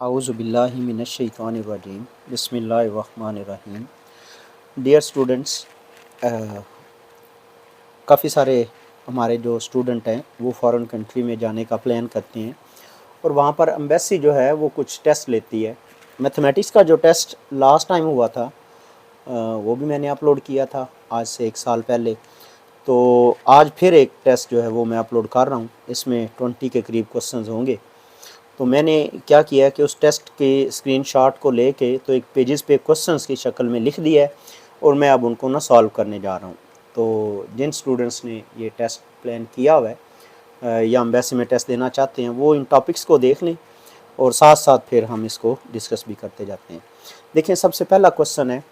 आऊज़ुबिल्लाहि मिनश्शैतानिर्रजीम बिस्मिल्लाहिर्रहमानिर्रहीम। Dear students, काफ़ी सारे हमारे जो स्टूडेंट हैं वो फ़ॉरेन कंट्री में जाने का प्लान करते हैं और वहाँ पर एम्बेसी जो है वो कुछ टेस्ट लेती है। मैथमेटिक्स का जो टेस्ट लास्ट टाइम हुआ था वो भी मैंने अपलोड किया था आज से 1 साल पहले। तो आज फिर एक टेस्ट जो है वो मैं अपलोड कर रहा हूँ। इसमें 20 के करीब क्वेश्चंस होंगे। तो मैंने क्या किया कि उस टेस्ट के स्क्रीनशॉट को लेके तो एक पेजेस पे क्वेश्चंस की शक्ल में लिख दिया है और मैं अब उनको ना सॉल्व करने जा रहा हूँ। तो जिन स्टूडेंट्स ने ये टेस्ट प्लान किया हुआ है या एम्बेसी में टेस्ट देना चाहते हैं वो इन टॉपिक्स को देख लें और साथ साथ फिर हम इसको डिस्कस भी करते जाते हैं। देखिए, सबसे पहला क्वेश्चन है,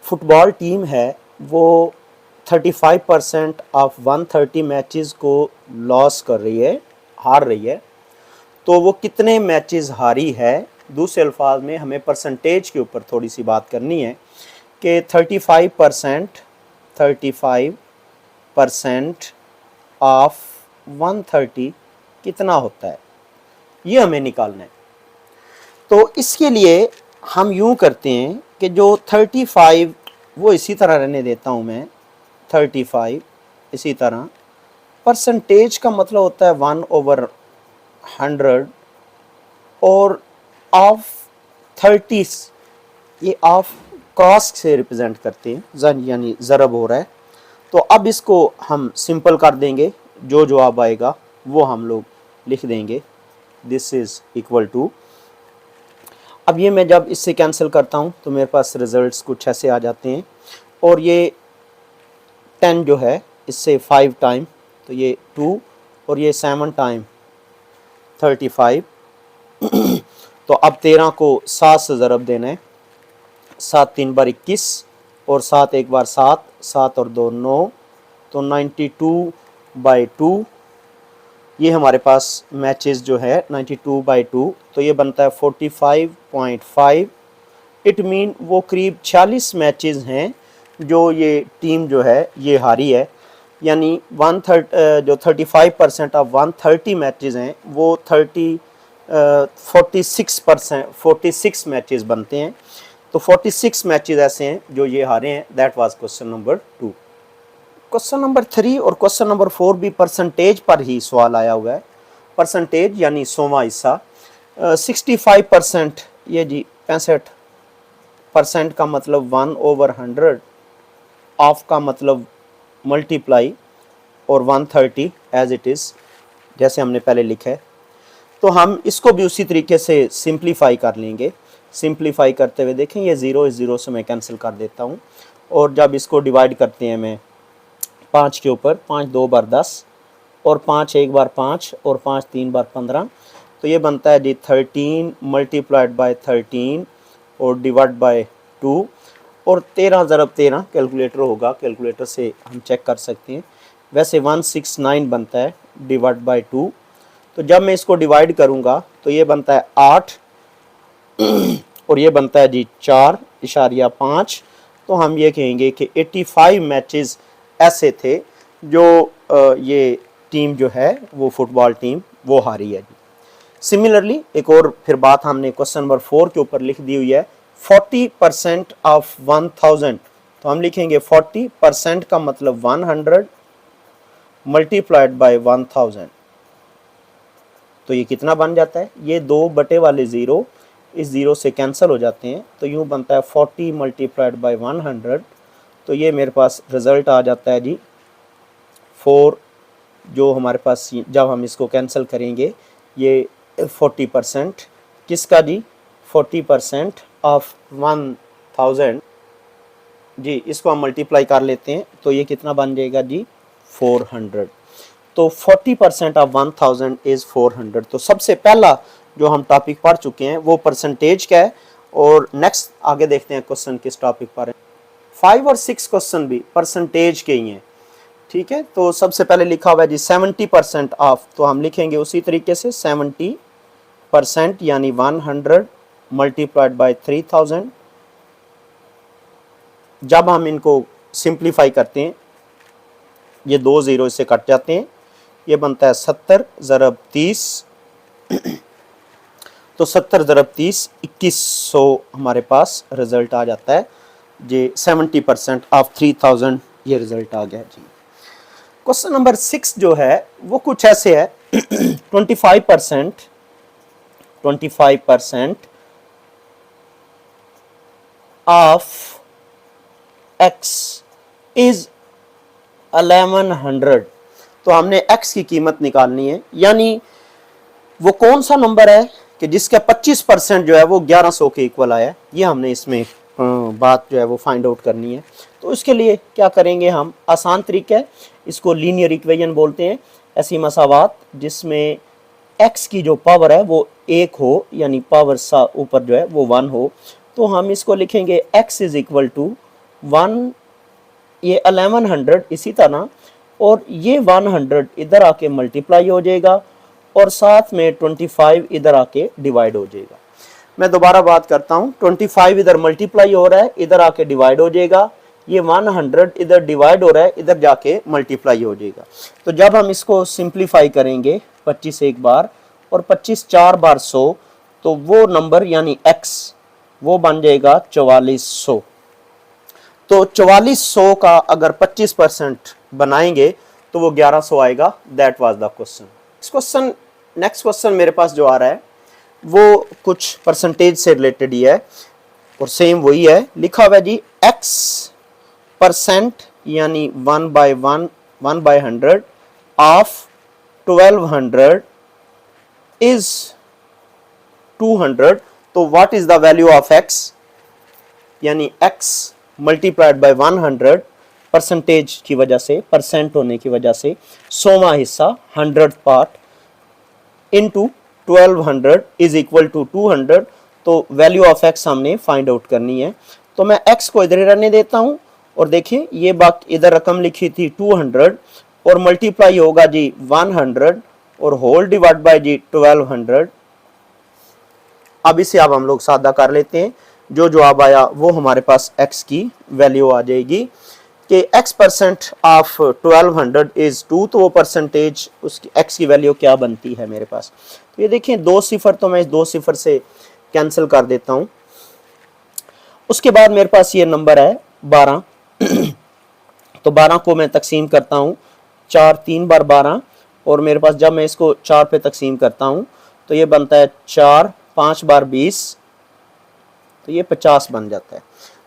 फुटबॉल टीम है वो 35% ऑफ 130 मैचेस को लॉस कर रही है, हार रही है, तो वो कितने मैचेस हारी है। दूसरे अल्फाज में हमें परसेंटेज के ऊपर थोड़ी सी बात करनी है कि 35% ऑफ 130 कितना होता है, ये हमें निकालना है। तो इसके लिए हम यूं करते हैं कि जो 35 वो इसी तरह रहने देता हूं मैं, 35 इसी तरह। परसेंटेज का मतलब होता है 1/100 और ऑफ 30 ये ऑफ क्रॉस से रिप्रेजेंट करते हैं, यानी ज़रब हो रहा है। तो अब इसको हम सिंपल कर देंगे, जो जवाब आएगा वो हम लोग लिख देंगे, दिस इज़ इक्वल टू। अब ये मैं जब इससे कैंसिल करता हूँ तो मेरे पास रिजल्ट्स कुछ ऐसे आ जाते हैं और ये 10 जो है इससे 5 टाइम, तो ये 2 और ये 7 टाइम 35। तो अब 13 को 7 से ज़रब देना है, 7 3 बार 21 और 7 एक बार 7, 7 और 2 9, तो 92/2 ये हमारे पास मैचेस जो है 92/2, तो ये बनता है 45.5। इट मीन वो करीब 46 मैचेस हैं जो ये टीम जो है ये हारी है। यानी 35% ऑफ 130 मैचेस हैं वो 46 मैचेस बनते हैं। तो 46 मैचेस ऐसे हैं जो ये हारे हैं। That was question number 2। Question number 3 और क्वेश्चन नंबर 4 भी परसेंटेज पर ही सवाल आया हुआ है। परसेंटेज यानी 100वां हिस्सा। 65% ये जी 65% का मतलब 1/100, ऑफ का मतलब मल्टीप्लाई और 130 एज इट इज़ जैसे हमने पहले लिखा है। तो हम इसको भी उसी तरीके से सिंप्लीफाई कर लेंगे। सिंप्लीफाई करते हुए देखें, ये ज़ीरो इस ज़ीरो से मैं कैंसिल कर देता हूँ और जब इसको डिवाइड करते हैं मैं 5 के ऊपर, 5 2 बार 10 और 5 एक बार 5 और 5 3 बार 15, तो ये बनता है जी 13 मल्टीप्लाइड बाय 13 और डिवाइड बाय 2 और 13 ज़रब 13 कैलकुलेटर होगा, कैलकुलेटर से हम चेक कर सकते हैं। वैसे 169 बनता है डिवाइड बाय 2। तो जब मैं इसको डिवाइड करूँगा तो ये बनता है 8 और ये बनता है जी 4.5। तो हम ये कहेंगे कि 85 मैचेस ऐसे थे जो ये टीम जो है वो फुटबॉल टीम वो हारी है जी। सिमिलरली एक और फिर बात हमने क्वेश्चन नंबर 4 के ऊपर लिख दी हुई है, 40% ऑफ 1000। तो हम लिखेंगे 40% का मतलब 100 मल्टीप्लाइड बाय 1000। तो ये कितना बन जाता है, ये 2 बटे वाले ज़ीरो इस ज़ीरो से कैंसिल हो जाते हैं, तो यूँ बनता है 40 मल्टीप्लाइड बाय 100। तो ये मेरे पास रिज़ल्ट आ जाता है जी 4, जो हमारे पास जब हम इसको कैंसिल करेंगे ये 40% किसका जी, 40% ऑफ 1000 जी। इसको हम मल्टीप्लाई कर लेते हैं तो ये कितना बन जाएगा जी 400। तो 40% ऑफ 1000 इज़ 400। तो सबसे पहला जो हम टॉपिक पढ़ चुके हैं वो परसेंटेज का है और नेक्स्ट आगे देखते हैं क्वेश्चन किस टॉपिक पर है। 5 और 6 क्वेश्चन भी परसेंटेज के ही हैं, ठीक है। तो सबसे पहले लिखा हुआ है जी 70% ऑफ, तो हम लिखेंगे उसी तरीके से 70% यानी 100 मल्टीप्लाइड बाय 3000। जब हम इनको सिंप्लीफाई करते हैं ये 2 ज़ीरो इससे कट जाते हैं, ये बनता है 70 ज़रब 30 तो 70 ज़रब 30 2100 हमारे पास रिजल्ट आ जाता है जी। 70% ऑफ 3000 ये रिजल्ट आ गया जी। क्वेश्चन नंबर 6 जो है वो कुछ ऐसे है 25% ऑफ x इज 1100। तो हमने x की कीमत निकालनी है, यानी वो कौन सा नंबर है कि जिसका 25% जो है वो 1100 के इक्वल आया। ये हमने इसमें बात जो है वो फाइंड आउट करनी है। तो इसके लिए क्या करेंगे हम, आसान तरीका है, इसको लीनियर इक्वेशन बोलते हैं। ऐसी मसावात जिसमें x की जो पावर है वो 1 हो, यानी पावर सा ऊपर जो है वो 1 हो। तो हम इसको लिखेंगे x इज इक्वल टू 1, ये 1100 इसी तरह, और ये 100 इधर आके मल्टीप्लाई हो जाएगा और साथ में 25 इधर आके डिवाइड हो जाएगा। मैं दोबारा बात करता हूँ, 25 इधर मल्टीप्लाई हो रहा है, इधर आके डिवाइड हो जाएगा। ये 100 इधर डिवाइड हो रहा है, इधर जाके मल्टीप्लाई हो जाएगा। तो जब हम इसको सिंप्लीफाई करेंगे 25 एक बार और 25 4 बार 100, तो वो नंबर यानी x वो बन जाएगा 4400। तो 4400 का अगर 25% बनाएंगे तो वो 1100 आएगा। That was the question. इस क्वेश्चन नेक्स्ट क्वेश्चन मेरे पास जो आ रहा है वो कुछ परसेंटेज से रिलेटेड ही है और सेम वही है। लिखा हुआ है जी x% यानी 1/100 ऑफ 1200 इज 200। तो what is the value of x, यानी x मल्टीप्लाइड बाय 100 परसेंटेज की वजह से, परसेंट होने की वजह से 100वां हिस्सा 100th part into 1200 is equal to 200। तो वैल्यू ऑफ x हमने फाइंड आउट करनी है। तो मैं x को इधर रहने देता हूं और देखिए ये बात, इधर रकम लिखी थी 200 और मल्टीप्लाई होगा जी 100 और होल डिवाइड बाय जी 1200। अब इसे अब हम लोग सादा कर लेते हैं। जो जवाब आया वो हमारे पास x की वैल्यू आ जाएगी कि x% ऑफ 1200 इज 2। तो वो परसेंटेज उसकी x की वैल्यू क्या बनती है मेरे पास। तो ये देखें 2 सिफर, तो मैं इस 2 सिफर से कैंसिल कर देता हूं। उसके बाद मेरे पास ये नंबर है 12। तो 12 को मैं तकसीम करता हूं 4 3 बार 12, और मेरे पास जब मैं इसको 4 पे तकसीम करता हूं तो ये बनता है 4 5 बार 20, तो ये 50 बन जाता है।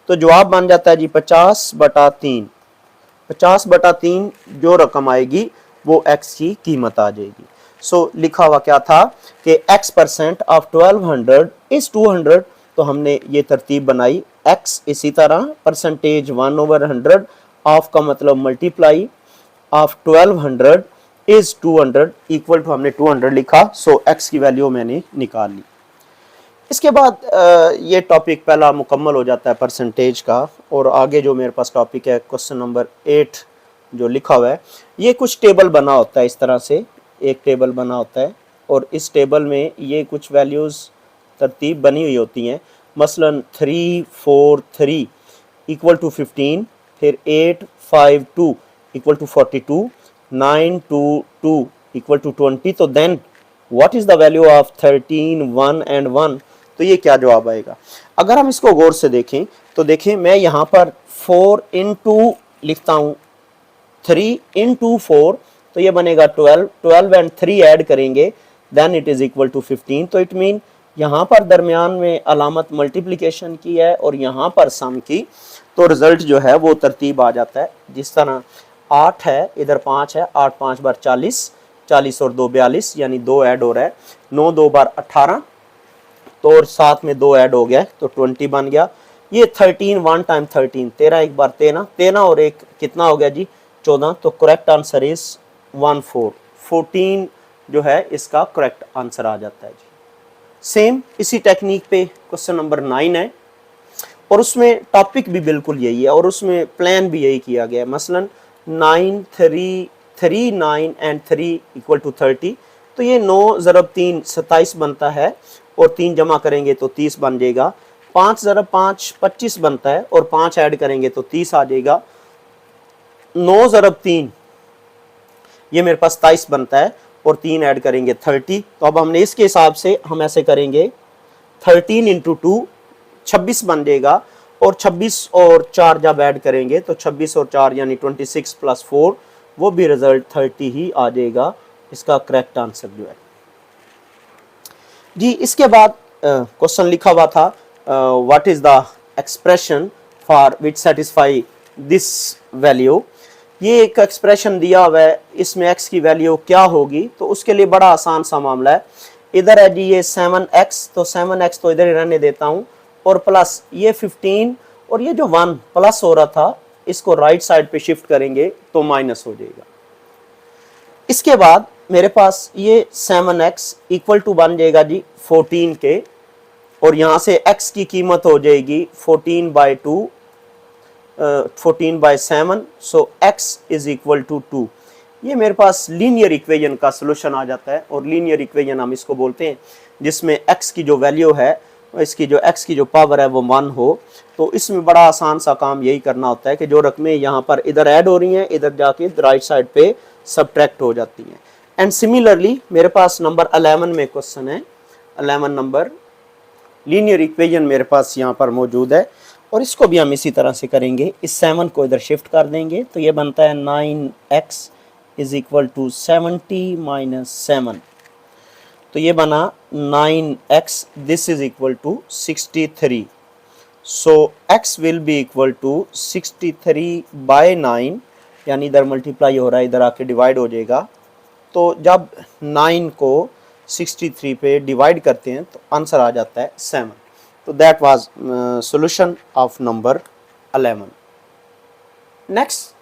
तो जवाब बन जाता है जी 50/3। 50/3 जो रकम आएगी वो x की कीमत आ जाएगी। सो लिखा हुआ क्या था कि x% ऑफ 1200 इज 200। तो हमने ये तरतीब बनाई, x इसी तरह परसेंटेज 1/100 ऑफ का मतलब multiply of 1200 is 200 equal to हमने 200 लिखा। सो x की वैल्यू मैंने निकाल ली। इसके बाद ये टॉपिक पहला मुकम्मल हो जाता है परसेंटेज का, और आगे जो मेरे पास टॉपिक है क्वेश्चन नंबर 8 जो लिखा हुआ है, ये कुछ टेबल बना होता है। इस तरह से एक टेबल बना होता है और इस टेबल में ये कुछ वैल्यूज़ तरतीब बनी हुई होती हैं। मसलन 3 4 3 इक्वल टू 15, फिर 8 5 2 इक्वल टू 42, 9 2 2 इक्वल टू 20। तो then what is the value of 13 1 and 1। तो ये क्या जवाब आएगा। अगर हम इसको गौर से देखें तो देखें मैं यहाँ पर 4 into लिखता हूँ, 3 into 4, तो ये बनेगा 12, 12 एंड 3 ऐड करेंगे then it is equal to 15। तो इट मीन यहाँ पर दरमियान में अलामत मल्टीप्लिकेशन की है और यहाँ पर सम की, तो रिजल्ट जो है वो तरतीब आ जाता है। जिस तरह 8 है, इधर 5 है, 8 5 बार 40, 40 और 2 42, यानी 2 ऐड हो रहा है, 9 2 बार 18, तो और साथ में 2 ऐड हो गया तो 20 बन गया। ये 13 1 टाइम 13, 13 एक बार 13, 13 और एक कितना हो गया जी 14। तो करेक्ट आंसर इज 14 जो है इसका करेक्ट आंसर आ जाता है जी। सेम इसी टेक्निक पे क्वेश्चन नंबर 9 है और उसमें टॉपिक भी बिल्कुल यही है और उसमें प्लान भी यही किया गया है। मसलन 9 3 3 9 एंड 3 इक्वल टू 30। तो ये 9 ज़रब 3 27 बनता है और 3 जमा करेंगे तो 30 बन जाएगा। 5 ज़रब 5 25 बनता है और 5 ऐड करेंगे तो 30 आ जाएगा। 9 ज़रब 3 ये मेरे पास 27 बनता है और 3 ऐड करेंगे 30। तो अब हमने इसके हिसाब से हम ऐसे करेंगे 13 इंटू 2 26 बन जाएगा, और 26 और 4 जब ऐड करेंगे तो 26 और 4 यानी 26 प्लस 4 वो भी रिजल्ट 30 ही आ जाएगा। इसका करेक्ट आंसर जो है जी। इसके बाद क्वेश्चन लिखा हुआ था what is the expression for which satisfy this value. ये एक एक्सप्रेशन दिया हुआ है, इसमें x की वैल्यू क्या होगी, तो उसके लिए बड़ा आसान सा मामला है। इधर है जी ये 7x, तो 7x तो इधर ही रहने देता हूँ, और प्लस ये 15 और ये जो 1 प्लस हो रहा था इसको राइट साइड पे शिफ्ट करेंगे तो माइनस हो जाएगा। इसके बाद मेरे पास ये 7x इक्वल टू बन जाएगा जी 14 के, और यहाँ से x की कीमत हो जाएगी 14/2 14/7, सो x इज इक्वल टू 2। ये मेरे पास लीनियर इक्वेशन का सलूशन आ जाता है, और लीनियर इक्वेशन हम इसको बोलते हैं जिसमें x की जो वैल्यू है, इसकी जो x की जो पावर है वो 1 हो। तो इसमें बड़ा आसान सा काम यही करना होता है कि जो रकमें यहाँ पर इधर ऐड हो रही हैं इधर जाके राइट साइड पे सब्ट्रैक्ट हो जाती हैं। एंड सिमिलरली मेरे पास नंबर 11 में क्वेश्चन है, 11 नंबर लीनियर इक्वेशन मेरे पास यहाँ पर मौजूद है, और इसको भी हम इसी तरह से करेंगे। इस 7 को इधर शिफ्ट कर देंगे तो ये बनता है 9x is equal to 70 minus 7, तो ये बना 9x, this is equal to 63। So x will be equal to 63/9, यानी इधर मल्टीप्लाई हो रहा है इधर आके डिवाइड हो जाएगा। तो जब 9 को 63 पे डिवाइड करते हैं तो आंसर आ जाता है 7। तो that was solution of number 11। Next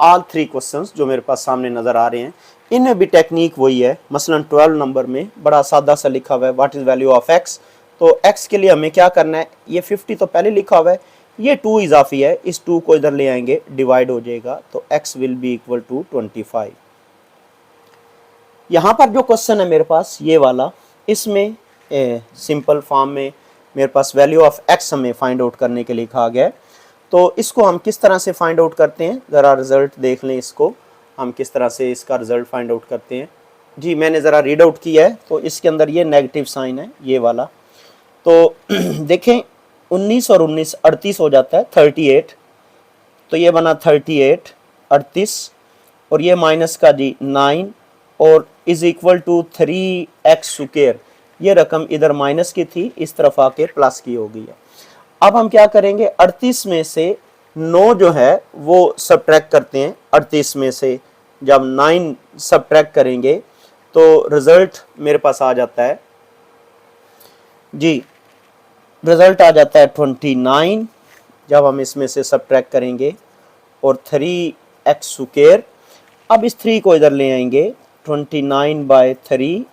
all 3 questions जो मेरे पास सामने नज़र आ रहे हैं, इनमें भी टेक्निक वही है। मसलन 12 नंबर में बड़ा सादा सा लिखा हुआ है what is value of x। तो x के लिए हमें क्या करना है, ये 50 तो पहले लिखा हुआ है, ये 2 इजाफी है, इस 2 को इधर ले आएंगे डिवाइड हो जाएगा, तो x will be equal to 25। यहाँ पर जो क्वेश्चन है मेरे पास ये वाला, इसमें सिंपल फॉर्म में मेरे पास वैल्यू ऑफ x हमें फाइंड आउट करने के लिए कहा गया है। तो इसको हम किस तरह से फाइंड आउट करते हैं, ज़रा रिज़ल्ट देख लें। इसको हम किस तरह से इसका रिज़ल्ट फाइंड आउट करते हैं जी। मैंने ज़रा रीड आउट किया है, तो इसके अंदर ये नेगेटिव साइन है ये वाला। तो देखें 19 और 19 38 हो जाता है 38, तो ये बना 38 38, और ये माइनस का जी 9 और is equal to 3x square. ये रकम इधर माइनस की थी, इस तरफ आके प्लस की हो गई है। अब हम क्या करेंगे, 38 में से 9 जो है वो सब्ट्रैक्ट करते हैं। 38 में से जब 9 सब्ट्रैक्ट करेंगे तो रिजल्ट मेरे पास आ जाता है जी, रिजल्ट आ जाता है 29 जब हम इसमें से सब्ट्रैक्ट करेंगे, और 3x स्क्वायर। अब इस 3 को इधर ले आएंगे, 29/3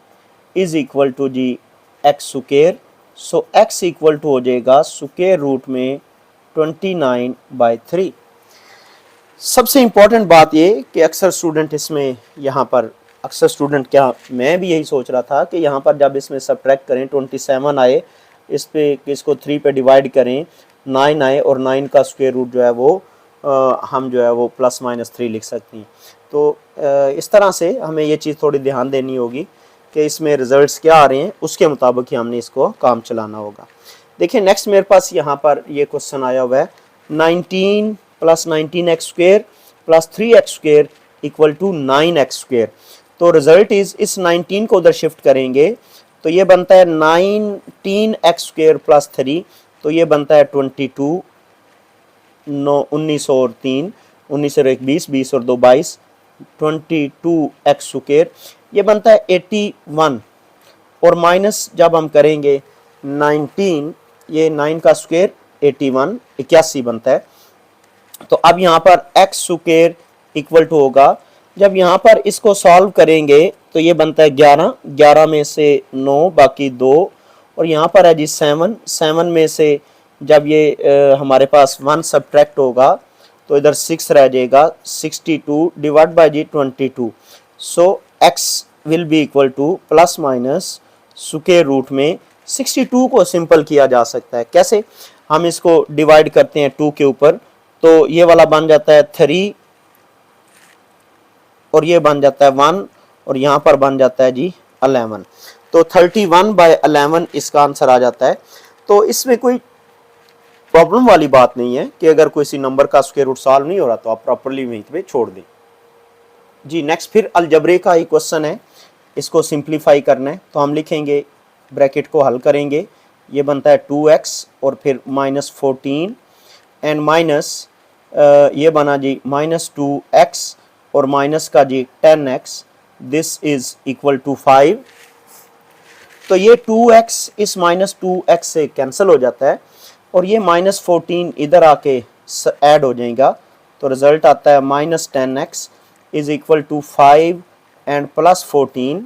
इज इक्वल टू जी x square. So x equal to हो जाएगा स्क्वायर रूट में 29/3। सबसे इम्पोर्टेंट बात ये कि अक्सर स्टूडेंट इसमें यहाँ पर अक्सर स्टूडेंट क्या, मैं भी यही सोच रहा था कि यहाँ पर जब इसमें सब्ट्रैक्ट करें 27 आए, इस पे इसको 3 पे डिवाइड करें 9 आए, और 9 का स्क्वायर रूट जो है वो हम जो है वो +-3 लिख सकते हैं। तो इस तरह से हमें ये चीज़ थोड़ी ध्यान देनी होगी कि इसमें रिजल्ट्स क्या आ रहे हैं, उसके मुताबिक ही हमने इसको काम चलाना होगा। देखिए नेक्स्ट मेरे पास यहाँ पर ये क्वेश्चन आया हुआ है, 19 + 19x square + 3x square equal to 9x square. तो रिजल्ट इज इस 19 को उधर शिफ्ट करेंगे तो ये बनता है 19x स्क्वायर + 3, तो ये बनता है 22, 19 और 3, 19 और 1 20, 20 और 2 22, 22x स्क्वायर ये बनता है 81, और माइनस जब हम करेंगे 19, ये 9 का स्क्वायर 81 81 बनता है। तो अब यहाँ पर x स्क्वायर इक्वल टू होगा, जब यहाँ पर इसको सॉल्व करेंगे तो ये बनता है 11, 11 में से 9 बाकी 2, और यहाँ पर है जी 7, 7 में से जब ये हमारे पास 1 सब्ट्रैक्ट होगा तो इधर 6 रह जाएगा, 62 डिवाइड बाय जी 22। So x will be equal to ± square root में 62 को सिंपल किया जा सकता है। कैसे, हम इसको डिवाइड करते हैं 2 के ऊपर, तो ये वाला बन जाता है 3 और ये बन जाता है 1, और यहाँ पर बन जाता है जी 11। तो 31/11 इसका आंसर आ जाता है। तो इसमें कोई प्रॉब्लम वाली बात नहीं है कि अगर किसी नंबर का स्क्वायर रूट सॉल्व नहीं हो रहा तो आप प्रॉपरली वहीं पे छोड़ दें जी। नेक्स्ट फिर अलजबरे का ही क्वेश्चन है, इसको सिंप्लीफाई करना है। तो हम लिखेंगे, ब्रैकेट को हल करेंगे, ये बनता है 2x और फिर -14 एंड माइनस ये बना जी -2x और माइनस का जी 10x, this is equal to 5। तो ये 2x इस -2x से कैंसिल हो जाता है और ये -14 इधर आके ऐड हो जाएगा। तो रिजल्ट आता है -10x is equal to 5 and +14।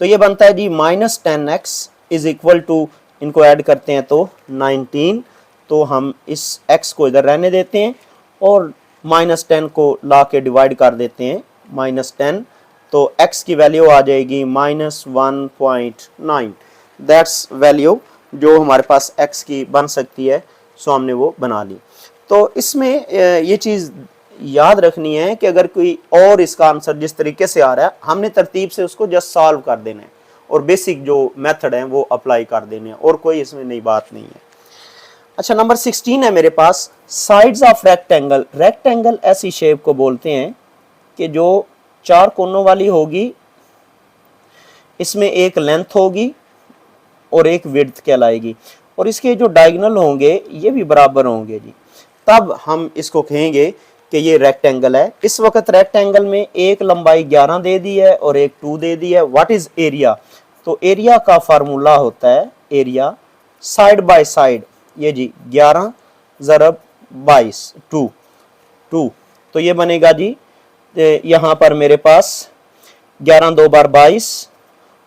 तो ये बनता है जी -10x इज इक्वल टू, इनको ऐड करते हैं तो 19। तो हम इस x को इधर रहने देते हैं और -10 को ला के डिवाइड कर देते हैं -10। तो x की वैल्यू आ जाएगी -1.9। दैट्स वैल्यू जो हमारे पास x की बन सकती है, सो हमने वो बना ली। तो इसमें ये चीज़ याद रखनी है कि अगर कोई और इसका आंसर जिस तरीके से आ रहा है, हमने तरतीब से उसको जस्ट सॉल्व कर देना है और बेसिक जो मेथड है वो अप्लाई कर देने हैं, और कोई इसमें नई बात नहीं है। अच्छा, नंबर 16 है मेरे पास, साइड्स ऑफ रेक्टेंगल। रेक्टेंगल ऐसी शेप को बोलते हैं कि जो 4 कोनों वाली होगी, इसमें एक लेंथ होगी और एक विड्थ कहलाएगी, और इसके जो डायगोनल होंगे ये भी बराबर होंगे जी। तब हम इसको कहेंगे कि ये रेक्टेंगल है। इस वक्त रेक्टेंगल में एक लंबाई 11 दे दी है और एक 2 दे दी है। What is area? तो एरिया का फार्मूला होता है, एरिया साइड बाय साइड, ये जी 11 ज़रब 22 2। तो ये बनेगा जी, यहाँ पर मेरे पास 11 2 बार 22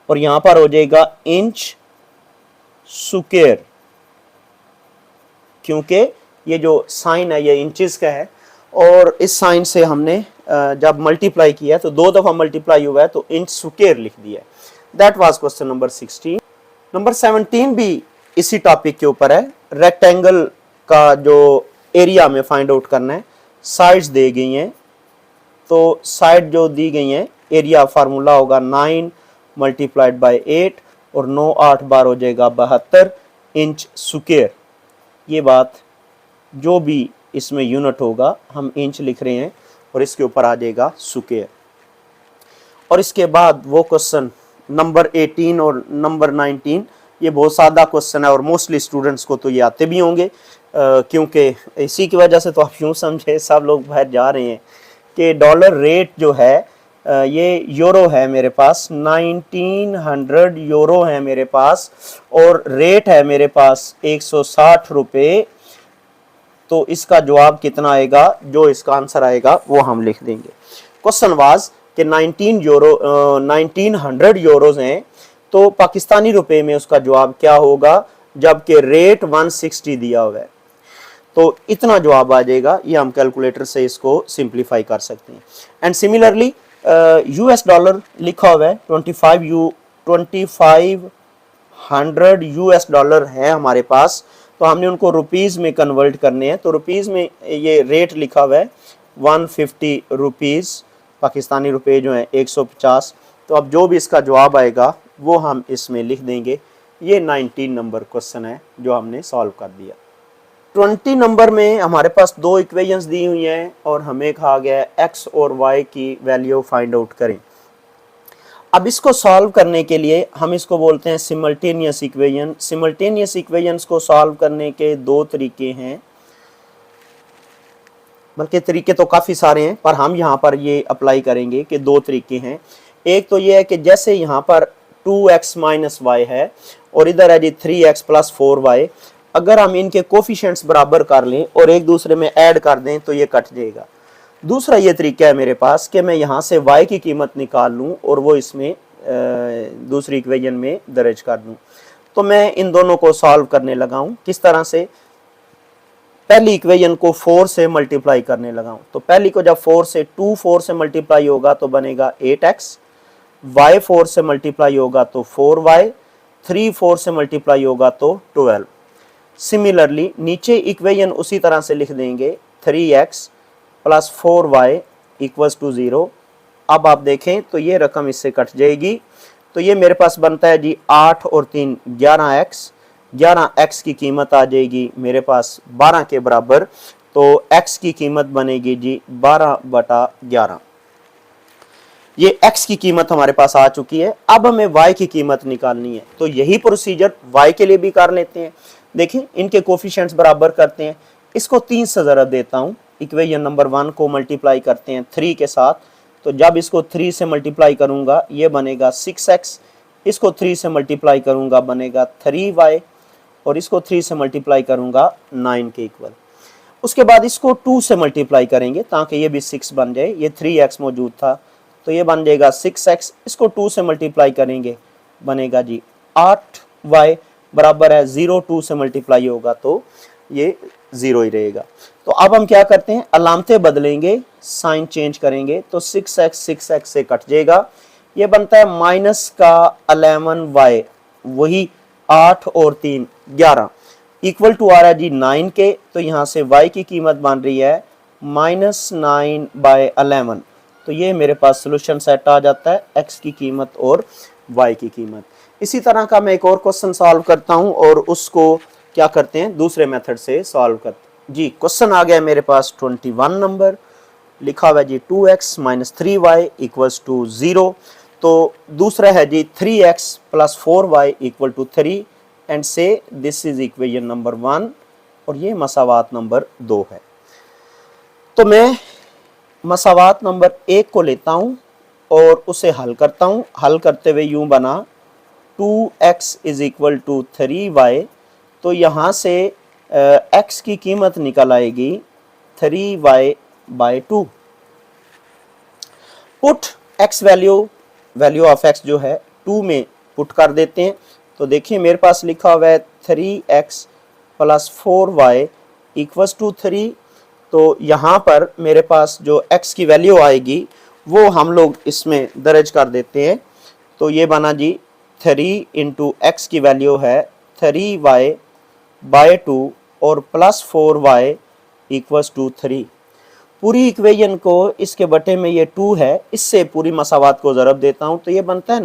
और यहाँ पर हो जाएगा इंच स्क्वायर, क्योंकि ये जो साइन है ये इंचेस का है और इस साइन से हमने जब मल्टीप्लाई किया तो 2 दफ़ा मल्टीप्लाई हुआ है तो इंच स्क्वायर लिख दिया है। That was question number 16। Number 17 भी इसी टॉपिक के ऊपर है। रेक्टेंगल का जो एरिया में फाइंड आउट करना है, साइड्स दी गई हैं, तो साइड जो दी गई हैं, एरिया फार्मूला होगा 9 मल्टीप्लाइड बाय 8 और 9 8 बार हो जाएगा 72 इंच स्क्वायर। ये बात जो भी इसमें यूनिट होगा हम इंच लिख रहे हैं और इसके ऊपर आ जाएगा स्क्वायर। और इसके बाद वो क्वेश्चन नंबर 18 और नंबर 19, ये बहुत सादा क्वेश्चन है और मोस्टली स्टूडेंट्स को तो ये आते भी होंगे, क्योंकि इसी की वजह से तो आप यूँ समझे सब लोग बाहर जा रहे हैं कि डॉलर रेट जो है, ये यूरो है मेरे पास, 1900 यूरो है मेरे पास और रेट है मेरे पास 160 रुपये। तो इसका जवाब कितना आएगा, जो इसका आंसर आएगा वो हम लिख देंगे। क्वेश्चन वाज कि 1900 यूरोज हैं, तो पाकिस्तानी रुपए में उसका जवाब क्या होगा, जबकि रेट 160 दिया हुआ है। तो इतना जवाब आ जाएगा। ये हम कैलकुलेटर से इसको सिंप्लीफाई कर सकते हैं। एंड सिमिलरली यूएस डॉलर लिखा हुआ है 2500 यूएस डॉलर है हमारे पास, तो हमने उनको रुपीज़ में कन्वर्ट करने हैं। तो रुपीज़ में ये रेट लिखा हुआ है 150 रुपीज़, पाकिस्तानी रुपए जो है 150। तो अब जो भी इसका जवाब आएगा वो हम इसमें लिख देंगे। ये 19 नंबर क्वेश्चन है जो हमने सॉल्व कर दिया। 20 नंबर में हमारे पास 2 इक्वेशंस दी हुई हैं और हमें कहा गया है x और y की वैल्यू फाइंड आउट करें। अब इसको सॉल्व करने के लिए हम इसको बोलते हैं सिमल्टेनियस इक्वेशन। सिमल्टेनियस इक्वेशंस को सॉल्व करने के 2 तरीके हैं, बल्कि तरीके तो काफ़ी सारे हैं, पर हम यहाँ पर ये अप्लाई करेंगे कि 2 तरीके हैं। एक तो ये है कि जैसे यहाँ पर 2x माइनस वाई है और इधर है जी 3x प्लस 4y, अगर हम इनके कोफिशिएंट्स बराबर कर लें और एक दूसरे में ऐड कर दें तो ये कट जाएगा। दूसरा ये तरीका है मेरे पास कि मैं यहाँ से y की कीमत निकाल लूँ और वो इसमें दूसरी इक्वेशन में दर्ज कर दूँ। तो मैं इन दोनों को सॉल्व करने लगा हूँ। किस तरह से? पहली इक्वेशन को 4 से मल्टीप्लाई करने लगा हूँ। तो पहली को जब 4 से मल्टीप्लाई होगा तो बनेगा 8x, y 4 से मल्टीप्लाई होगा तो 4y, 3 4 से मल्टीप्लाई होगा तो 12। सिमिलरली नीचे इक्वेशन उसी तरह से लिख देंगे 3x plus 4y equals to 0, अब आप देखें तो ये रकम इससे कट जाएगी, तो ये मेरे पास बनता है जी 8 और 3 11x, 11x की कीमत आ जाएगी मेरे पास 12 के बराबर, तो x की कीमत बनेगी जी 12/11। ये x की कीमत हमारे पास आ चुकी है। अब हमें y की कीमत निकालनी है, तो यही प्रोसीजर y के लिए भी कर लेते हैं। देखिए इनके कोफिशिएंट्स बराबर करते हैं, इसको 3 से ज़रा देता हूँ, इक्वेशन नंबर 1 को मल्टीप्लाई करते हैं 3 के साथ, तो जब इसको 3 से मल्टीप्लाई करूँगा ये बनेगा 6x, इसको 3 से मल्टीप्लाई करूँगा बनेगा 3y, और इसको 3 से मल्टीप्लाई करूँगा 9 के इक्वल। उसके बाद इसको 2 से मल्टीप्लाई करेंगे ताकि ये भी 6 बन जाए, ये 3x मौजूद था तो ये बन जाएगा 6x, इसको 2 से मल्टीप्लाई करेंगे बनेगा जी 8y, बराबर है 0, 2 से मल्टीप्लाई होगा तो ये 0 ही रहेगा। तो अब हम क्या करते हैं, अलामतें बदलेंगे, साइन चेंज करेंगे, तो 6x से कट जाएगा, ये बनता है माइनस का 11y, वही 8 और 3 11, इक्वल टू आ रहा है जी 9 के, तो यहाँ से y की कीमत बन रही है -9/11, तो ये मेरे पास सोल्यूशन सेट आ जाता है, x की कीमत और y की कीमत। इसी तरह का मैं एक और क्वेश्चन सॉल्व करता हूं और उसको क्या करते हैं दूसरे मेथड से सॉल्व करते हैं जी। क्वेश्चन आ गया मेरे पास 21 नंबर, लिखा हुआ है जी 2x - 3y = 0, तो दूसरा है जी 3x + 4y = 3, एंड से दिस इज इक्वेशन नंबर 1 और ये मसावात नंबर 2 है। तो मैं मसावात नंबर 1 को लेता हूं और उसे हल करता हूं, हल करते हुए यूं बना 2x = 3y, तो यहाँ से x की कीमत निकल आएगी 3y/2। Put x value of x जो है 2 में पुट कर देते हैं, तो देखिए मेरे पास लिखा हुआ है 3x + 4y = 3, तो यहाँ पर मेरे पास जो x की वैल्यू आएगी वो हम लोग इसमें दर्ज कर देते हैं, तो ये बना जी 3 × x की वैल्यू है 3y/2 और +4y = 3। पूरी इक्वेशन को इसके बटे में ये 2 है, इससे पूरी मसावात को ज़रब देता हूँ, तो ये बनता है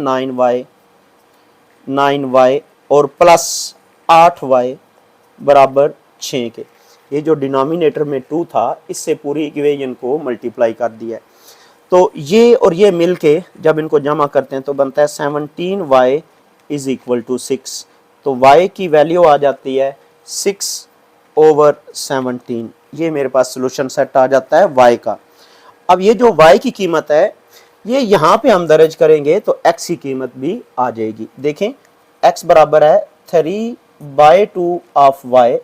9y और +8y = 6 के। ये जो डिनोमिनेटर में 2 था इससे पूरी इक्वेशन को मल्टीप्लाई कर दिया है, तो ये और ये मिलके जब इनको जमा करते हैं तो बनता है 17y = 6, तो y की वैल्यू आ जाती है 6/17। ये मेरे पास सोल्यूशन सेट आ जाता है y का। अब ये जो y की कीमत है ये यहाँ पे हम दर्ज करेंगे तो x की कीमत भी आ जाएगी। देखें x बराबर है 3/2 ऑफ y,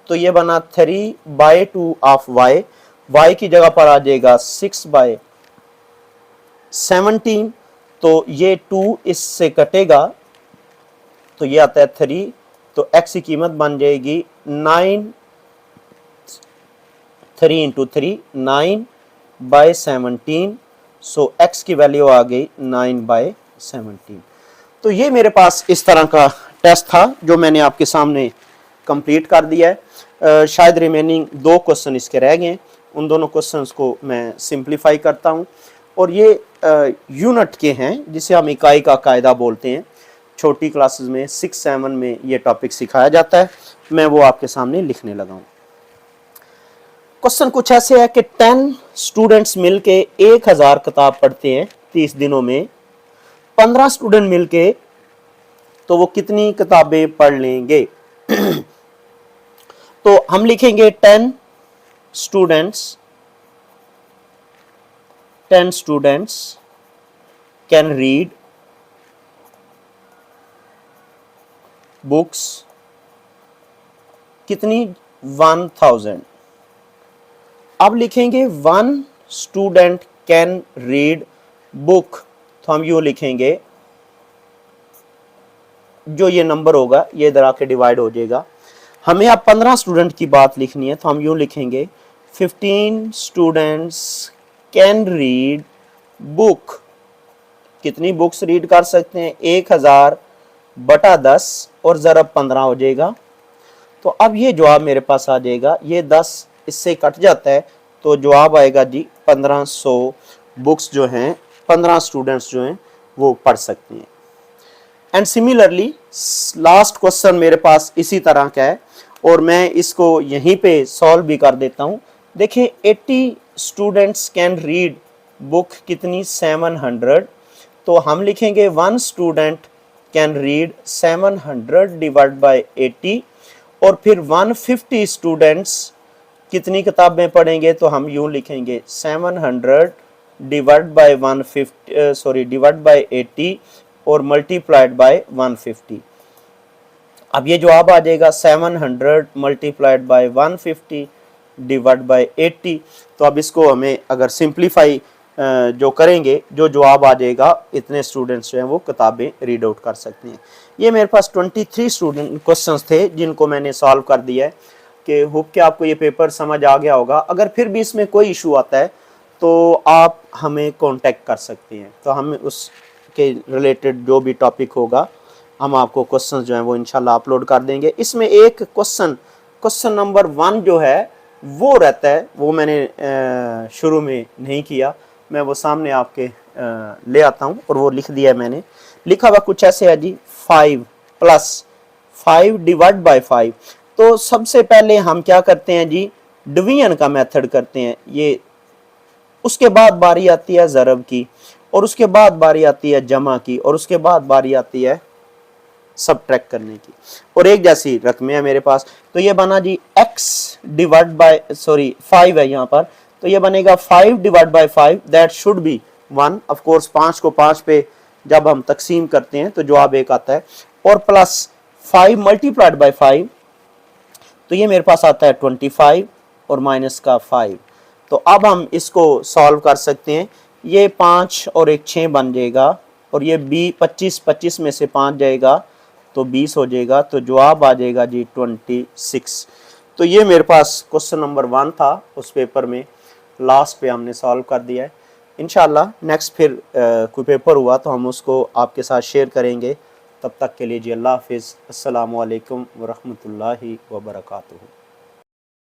तो ये बना 3/2 ऑफ y, y की जगह पर आ जाएगा 6/17, तो ये 2 इससे कटेगा तो ये आता है 3, तो x की कीमत बन जाएगी 9, 3 × 3 9/17, सो x की वैल्यू आ गई 9/17। तो ये मेरे पास इस तरह का टेस्ट था जो मैंने आपके सामने कंप्लीट कर दिया है। शायद रिमेनिंग 2 क्वेश्चन इसके रह गए, उन दोनों क्वेश्चंस को मैं सिंप्लीफाई करता हूं, और ये यूनिट के हैं जिसे हम इकाई का कायदा बोलते हैं। छोटी क्लासेस में 6-7 में ये टॉपिक सिखाया जाता है, मैं वो आपके सामने लिखने लगा हूं। क्वेश्चन कुछ ऐसे है कि 10 स्टूडेंट्स मिलके 1000 किताब पढ़ते हैं 30 दिनों में, 15 स्टूडेंट मिलके तो वो कितनी किताबें पढ़ लेंगे। तो हम लिखेंगे 10 स्टूडेंट्स कैन रीड बुक्स, कितनी 1000। अब लिखेंगे 1 स्टूडेंट कैन रीड बुक, तो हम यूं लिखेंगे, जो ये नंबर होगा ये इधर आके डिवाइड हो जाएगा। हमें अब 15 स्टूडेंट की बात लिखनी है, तो हम यूं लिखेंगे 15 स्टूडेंट्स कैन रीड बुक, कितनी बुक्स रीड कर सकते हैं 1000/10 और ज़रब 15 हो जाएगा। तो अब ये जवाब मेरे पास आ जाएगा, ये 10 इससे कट जाता है तो जवाब आएगा जी 1500 बुक्स जो हैं 15 स्टूडेंट्स जो हैं वो पढ़ सकते हैं। एंड सिमिलरली लास्ट क्वेश्चन मेरे पास इसी तरह का है और मैं इसको यहीं पे सॉल्व भी कर देता हूँ। देखिए 80 स्टूडेंट्स कैन रीड बुक कितनी 700, तो हम लिखेंगे 1 student can read 700 divide by 80 और फिर 150 स्टूडेंट्स कितनी किताबें पढ़ेंगे, तो हम यूँ लिखेंगे 700 डिवाइड बाय 80 और मल्टीप्लाइड बाय 150। अब ये जवाब आ जाएगा 700 मल्टीप्लाइड बाय 150 डिवाइड बाय 80। तो अब इसको हमें अगर सिंप्लीफाई जो करेंगे, जो जवाब आ जाएगा, इतने स्टूडेंट्स जो हैं वो किताबें रीड आउट कर सकते हैं। ये मेरे पास 23 स्टूडेंट क्वेश्चंस थे जिनको मैंने सॉल्व कर दिया है। कि होप कि आपको ये पेपर समझ आ गया होगा। अगर फिर भी इसमें कोई इशू आता है तो आप हमें कांटेक्ट कर सकते हैं, तो हम उसके रिलेटेड जो भी टॉपिक होगा हम आपको क्वेश्चन जो हैं वो इंशाल्लाह अपलोड कर देंगे। इसमें एक क्वेश्चन नंबर 1 जो है वो रहता है, वो मैंने शुरू में नहीं किया, मैं वो सामने आपके ले आता हूँ और वो लिख दिया है मैंने। लिखा हुआ कुछ ऐसे है जी, 5 + 5 डिवाइड बाय 5। तो सबसे पहले हम क्या करते हैं जी, डिवीजन का मेथड करते हैं ये, उसके बाद बारी आती है ज़रब की, और उसके बाद बारी आती है जमा की, और उसके बाद बारी आती है सबट्रैक्ट करने की, और एक जैसी रकमें है मेरे पास। तो ये बना जी x डिवाइड बाय 5 है यहाँ पर, तो ये बनेगा 5 divide by 5, that should be 1। Of course 5 को 5 पे जब हम तकसीम करते हैं तो जवाब 1 आता है, और प्लस 5 मल्टीप्लाइड बाय 5, तो ये मेरे पास आता है 25 और माइनस का 5। तो अब हम इसको सॉल्व कर सकते हैं। ये 5 और एक 6 बन जाएगा, और ये 25 में से 5 जाएगा तो 20 हो जाएगा, तो जवाब आ जाएगा जी 26। तो ये मेरे पास क्वेश्चन नंबर 1 था, उस पेपर में लास्ट पे हमने सॉल्व कर दिया है। इंशाल्लाह नेक्स्ट फिर कोई पेपर हुआ तो हम उसको आपके साथ शेयर करेंगे। तब तक के लिए जी अल्लाह हाफिज़, अस्सलामु अलैकुम व रहमतुल्लाहि व बरकातुहू।